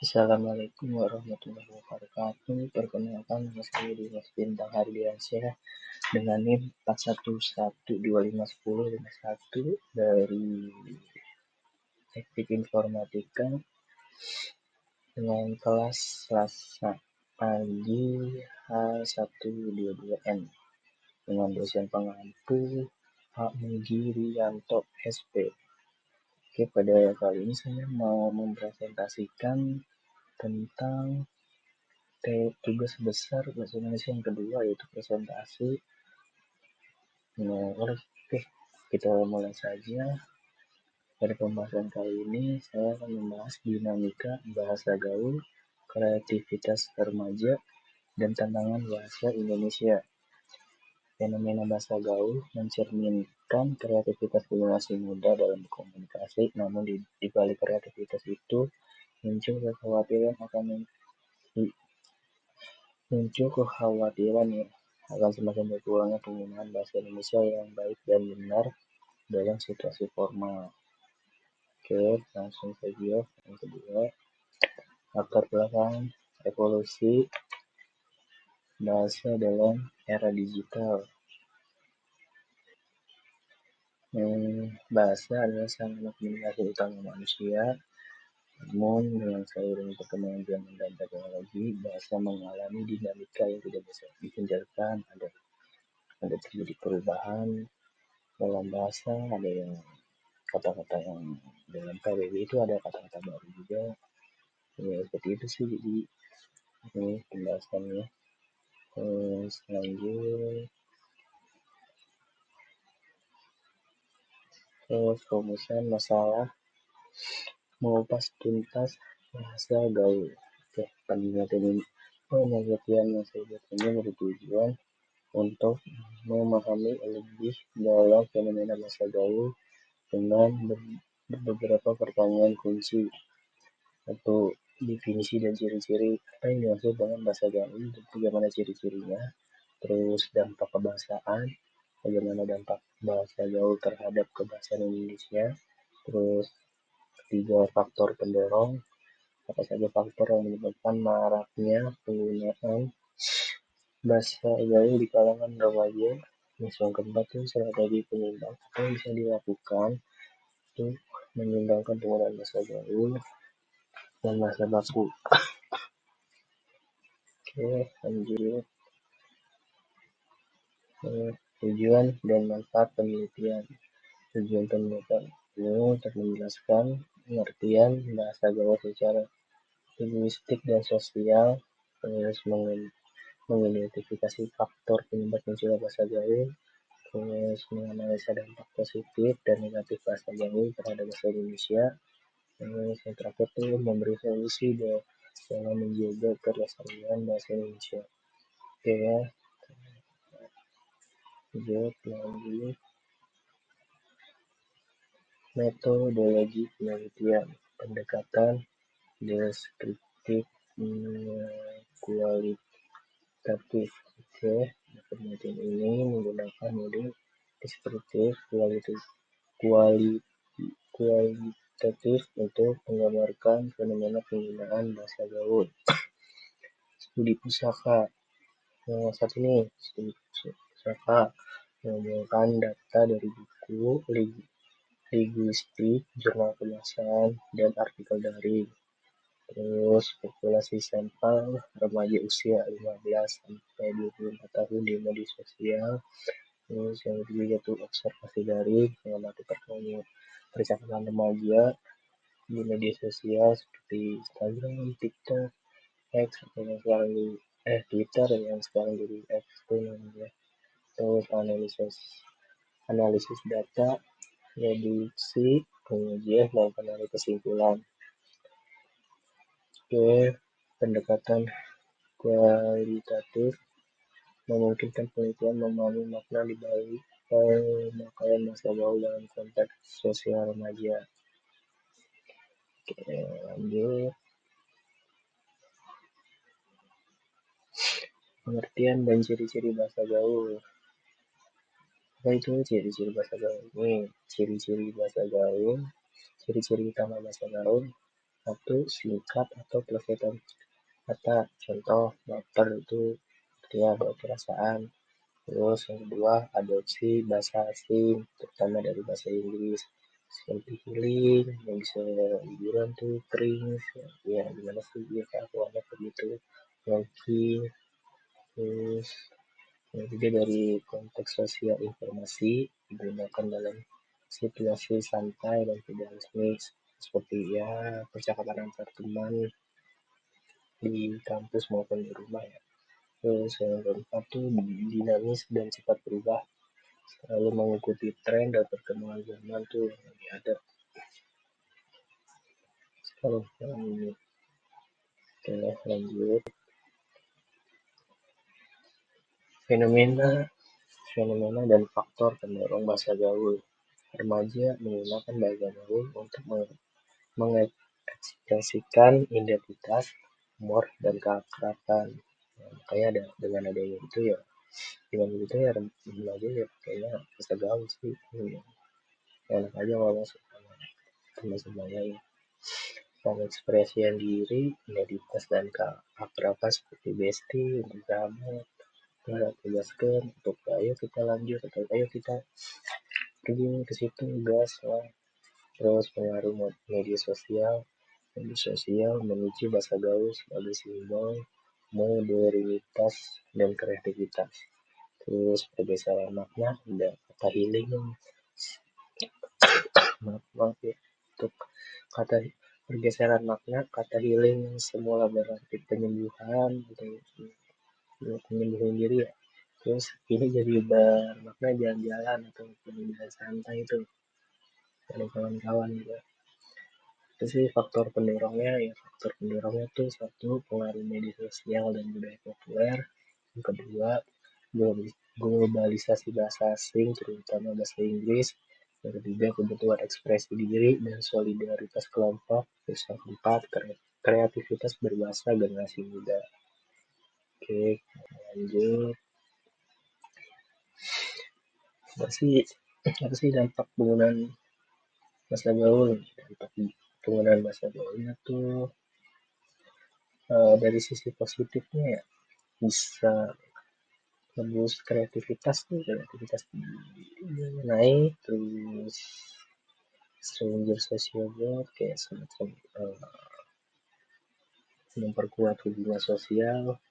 Assalamualaikum warahmatullahi wabarakatuh. Perkenalkan, nama saya Dimas Bintang Hardiansyah dengan NIM 411251051 dari Teknik Informatika dengan kelas Selasa pagi H122N dengan dosen pengampu Pak Mugi Rianto SP. Oke, pada kali ini saya mau mempresentasikan tentang tugas besar bahasa Indonesia yang kedua, yaitu presentasi. Nah, oke, kita mulai saja. Pada pembahasan kali ini saya akan membahas dinamika bahasa gaul, kreativitas remaja, dan tantangan bahasa Indonesia. Fenomena bahasa gaul mencerminkan kreativitas generasi muda dalam komunikasi, namun di balik kreativitas itu muncul kekhawatiran akan semakin berkurangnya penggunaan bahasa Indonesia yang baik dan benar dalam situasi formal. Oke, langsung saja. Yang kedua, latar belakang evolusi bahasa dalam era digital. Bahasa adalah sarana komunikasi utama manusia. Namun dengan seiring perkembangan zaman dan teknologi, bahasa mengalami dinamika yang tidak bisa dihindarkan. Ada terjadi perubahan dalam bahasa, ada yang kata-kata yang dalam KBBI itu ada kata-kata baru juga. Ya, seperti itu sih. Jadi ini pembahasannya. Selanjutnya, rumusan masalah mengupas tuntas bahasa gaul. Oke, penelitian yang saya buat ini bertujuan untuk memahami lebih dalam fenomena bahasa gaul dengan beberapa pertanyaan kunci atau definisi dan ciri-ciri apa yang dimaksud dengan bahasa gaul, bagaimana ciri-cirinya, terus dampak kebahasaan, bagaimana dampak bahasa gaul terhadap kebahasaan Indonesia, terus ketiga faktor pendorong, apa saja faktor yang menyebabkan maraknya penggunaan bahasa gaul di kalangan remaja. Yang keempat itu strategi penyeimbang apa yang bisa dilakukan untuk menyeimbangkan penggunaan bahasa gaul dan bahasa baku. Oke, lanjut. Tujuan dan manfaat penelitian. Tujuan penelitian ini untuk menjelaskan pengertian bahasa gaul secara linguistik dan sosial, terus mengidentifikasi faktor penyebab munculnya bahasa gaul, terus menganalisa dampak positif dan negatif bahasa gaul terhadap bahasa Indonesia, terus yang terakhir itu memberi solusi dalam menjaga kelestarian bahasa Indonesia. Oke ya, lanjut. Metodologi penelitian, pendekatan deskriptif kualitatif. Oke, penelitian ini menggunakan model deskriptif kualitatif untuk menggambarkan fenomena penggunaan bahasa gaul. Studi pusaka. Satu ini, studi pusaka mengumpulkan data dari buku linguistik, jurnal kebahasaan, dan artikel daring. Terus populasi sampel remaja usia 15 sampai 24 tahun di media sosial. Terus yang ketiga itu observasi daring, mengamati percakapan remaja di media sosial seperti Instagram, TikTok, X atau yang sekarang di Twitter yang sekarang jadi X itu namanya. Terus analisis data, reduksi, pengujian, dan penarik kesimpulan. Oke, pendekatan kualitatif memungkinkan penelitian memahami makna di balik pemakaian bahasa gaul dalam konteks sosial remaja. Oke, lanjut. Pengertian dan ciri-ciri bahasa gaul. Apa itu ciri-ciri bahasa gaul? Ciri-ciri bahasa gaul, ciri-ciri utama bahasa gaul. Satu, singkat atau plesetan kata. Contoh, baper itu dia bawa perasaan. Terus yang kedua, adopsi bahasa asing, terutama dari bahasa Inggris. Seperti healing, yang bisa liburan tuh, kering, ya gimana sih, ya kelakuannya begitu. Walking, terus yang juga dari konteks sosial informasi, digunakan dalam situasi santai dan tidak resmi, seperti ya percakapan antar teman di kampus maupun di rumah ya. Terus yang keempat tuh dinamis dan cepat berubah, selalu mengikuti tren dan perkembangan zaman tuh yang lagi ada sekarang ini. Oke, lanjut. Fenomena fenomena dan faktor pendorong bahasa gaul. Remaja menggunakan bahasa gaul untuk mengekspresikan identitas, humor, dan keakraban. Nah, makanya dengan adanya itu ya, dengan itu ya remaja ya kayaknya bahasa gaul sih. Enak aja ngomong sama teman-temannya ya. Pengekspresian diri, identitas, dan keakraban seperti bestie, untuk sahabat, kita tugaskan untuk ayo kita lanjut atau ayo kita pergi ke situ gas lah. Terus pengaruh media sosial menuju bahasa gaul sebagai simbol modernitas dan kreativitas. Terus pergeseran makna, ada kata healing, maaf ya, untuk kata pergeseran makna, kata healing yang semula berarti penyembuhan atau penyembuhan diri ya, terus ini jadi bermakna jalan-jalan atau jalan santai itu dari kawan-kawan juga. Itu sih faktor pendorongnya ya. Faktor pendorongnya tuh satu, pengaruh media sosial dan budaya populer. Yang kedua, globalisasi bahasa asing terutama bahasa Inggris. Yang ketiga, kebutuhan ekspresi diri dan solidaritas kelompok. Terus yang keempat, kreativitas berbahasa generasi muda. Oke, lanjut. Apa sih dampak penggunaan bahasa gaul? Dampak penggunaan bahasa gaulnya tuh dari sisi positifnya ya, bisa ngeboost kreativitas naik. Terus stranger social world kayak semacam memperkuat hubungan sosial.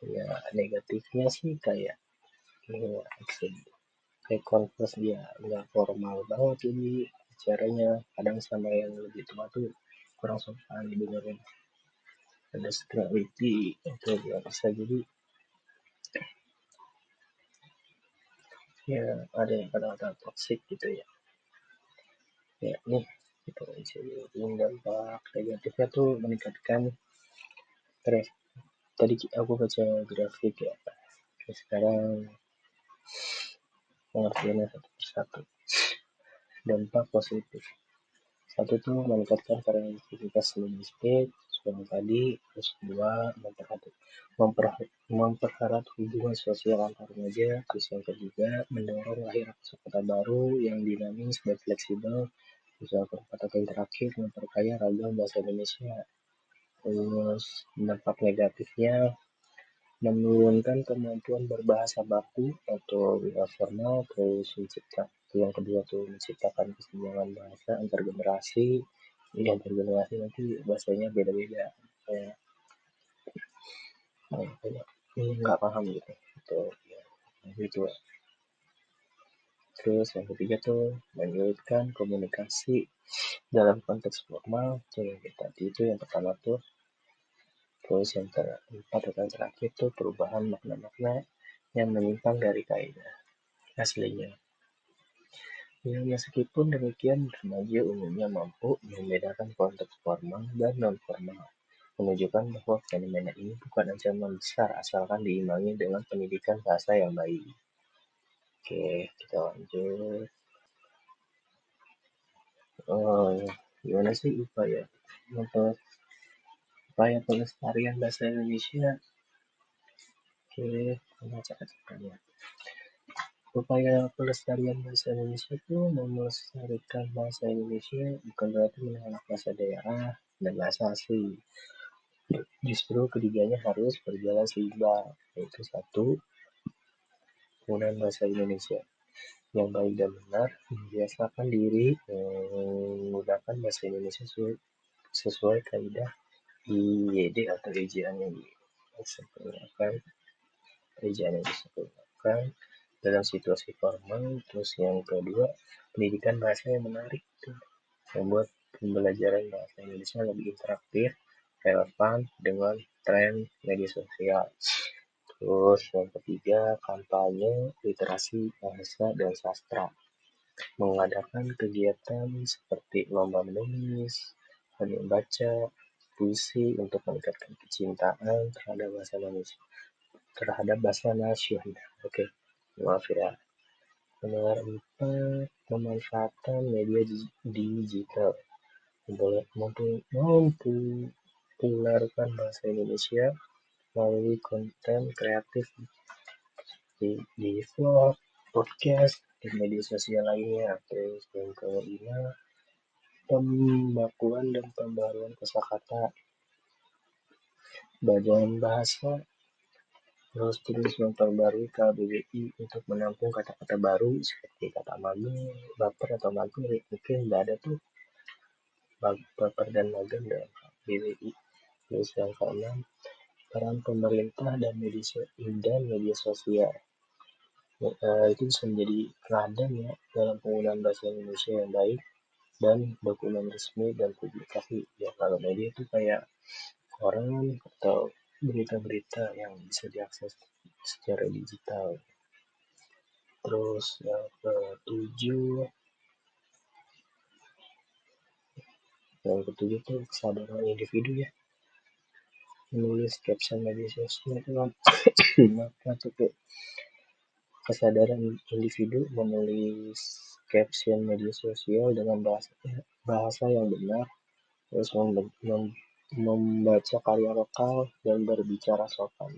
Ya negatifnya sih kayak ya, kayak converse dia nggak formal banget jadi caranya, kadang sama yang lebih tua tuh kurang sopan didengerin, ada sexuality itu ya bisa jadi ya, ada yang kadang-kadang toxic gitu ya. Ya nih gitu aja. Dampak negatifnya tuh meningkatkan stres. Tadi aku baca grafik ya, sekarang pengertiannya satu persatu. Dampak positif, satu tuh meningkatkan kreativitas linguistik yang tadi. Terus dua, mempererat hubungan sosial antar remaja. Terus yang ketiga, mendorong lahir kata baru yang dinamis dan fleksibel. Terus yang keempat atau yang terakhir, memperkaya ragam bahasa Indonesia. Terus dampak negatifnya, menurunkan kemampuan berbahasa baku atau formal. Terus yang kedua tuh menciptakan kesenjangan bahasa antar generasi. Ini antar generasi nanti bahasanya beda-beda, kayak nggak paham gitu itu ya, gitu. Terus yang ketiga tuh menyulitkan komunikasi dalam konteks formal tuh yang tadi itu yang pertama tuh. Terus yang keempat dan terakhir tuh perubahan makna-makna yang menyimpang dari kaidah aslinya. Ya, meskipun demikian, remaja umumnya mampu membedakan konteks formal dan non-formal, menunjukkan bahwa fenomena ini bukan ancaman besar asalkan diimbangi dengan pendidikan bahasa yang baik. Oke, kita lanjut. Oh, gimana sih upaya pelestarian bahasa Indonesia? Oke, kita cakap ya. Upaya pelestarian bahasa Indonesia itu melestarikan bahasa Indonesia bukan berarti menolak bahasa daerah, dan bahasa asli. Justru ketiganya harus berjalan seimbang, yaitu satu, penggunaan bahasa Indonesia yang baik dan benar, membiasakan diri menggunakan bahasa Indonesia sesuai kaidah IYD atau ejaan yang disempurnakan, dalam situasi formal. Terus yang kedua, pendidikan bahasa yang menarik tuh, membuat pembelajaran bahasa Indonesia lebih interaktif, relevan dengan tren media sosial. Terus yang ketiga, kampanye literasi bahasa dan sastra, mengadakan kegiatan seperti lomba menulis, membaca, puisi untuk meningkatkan kecintaan terhadap bahasa nasional. Oke, maaf ya. Nomor 4, pemanfaatan media digital, mempopulerkan bahasa Indonesia melalui konten kreatif di vlog, podcast, di media sosial lainnya. Terus yang kelima, pembakuan dan pembaruan kosakata, Badan Bahasa terus memperbarui KBBI untuk menampung kata-kata baru seperti kata mager, baper atau mager. Mungkin nggak ada tuh baper dan mager dalam KBBI. Terus yang keenam, peran pemerintah dan media sosial. Itu bisa menjadi teladan ya dalam penggunaan bahasa Indonesia yang baik dan dokumen resmi dan publikasi. Ya kalau media itu kayak koran atau berita-berita yang bisa diakses secara digital. Terus yang ketujuh tuh kesadaran individu ya, menulis caption media sosial itu kan kesadaran individu menulis caption media sosial dengan bahasa yang benar, terus membaca karya lokal dan berbicara sopan.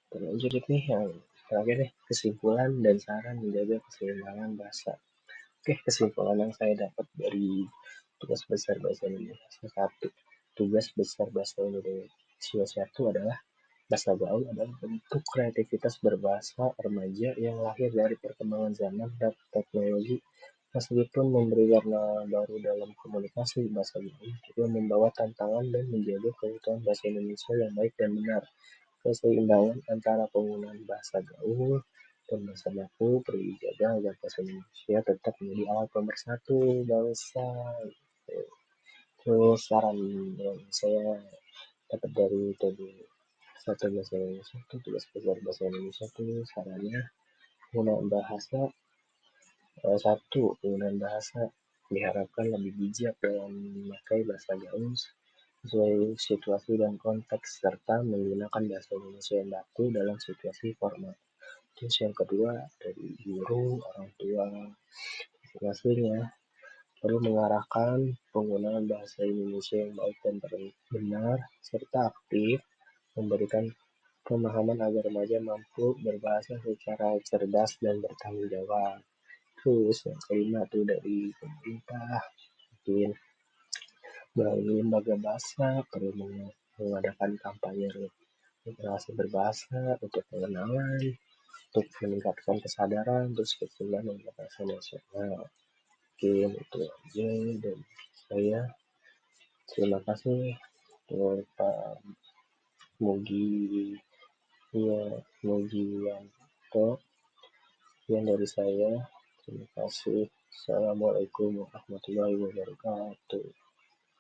Terlanjut nih yang terakhir nih, kesimpulan dan saran menjaga keseimbangan bahasa. Oke, kesimpulan yang saya dapat dari tugas besar bahasa Indonesia satu, adalah bahasa gaul adalah bentuk kreativitas berbahasa remaja yang lahir dari perkembangan zaman dan teknologi. Meskipun memberi warna baru dalam komunikasi, bahasa gaul juga membawa tantangan dan menjaga keutuhan bahasa Indonesia yang baik dan benar. Keseimbangan antara penggunaan bahasa gaul dan bahasa baku perlu dijaga agar bahasa Indonesia tetap menjadi alat pemersatu bangsa. Terus saran yang saya dapat dari satu bahasa Indonesia itu, tugas belajar bahasa Indonesia itu sarannya penggunaan bahasa. Satu, penggunaan bahasa diharapkan lebih bijak dalam memakai bahasa gaul sesuai situasi dan konteks, serta menggunakan bahasa Indonesia yang baku dalam situasi formal. Terus yang kedua, dari guru, orang tua, masing-masing perlu mengarahkan penggunaan bahasa Indonesia yang baik dan benar, serta aktif memberikan pemahaman agar remaja mampu berbahasa secara cerdas dan bertanggung jawab. Terus yang kelima tuh dari pemerintah, mungkin melalui lembaga bahasa perlu mengadakan kampanye literasi berbahasa untuk pengenalan, untuk meningkatkan kesadaran terus kesimbangan bahasa nasional. Mungkin itu aja dan saya. Terima kasih untuk Pak Mugi, ya Mugianto. Yang dari saya, terima kasih. Assalamualaikum warahmatullahi wabarakatuh.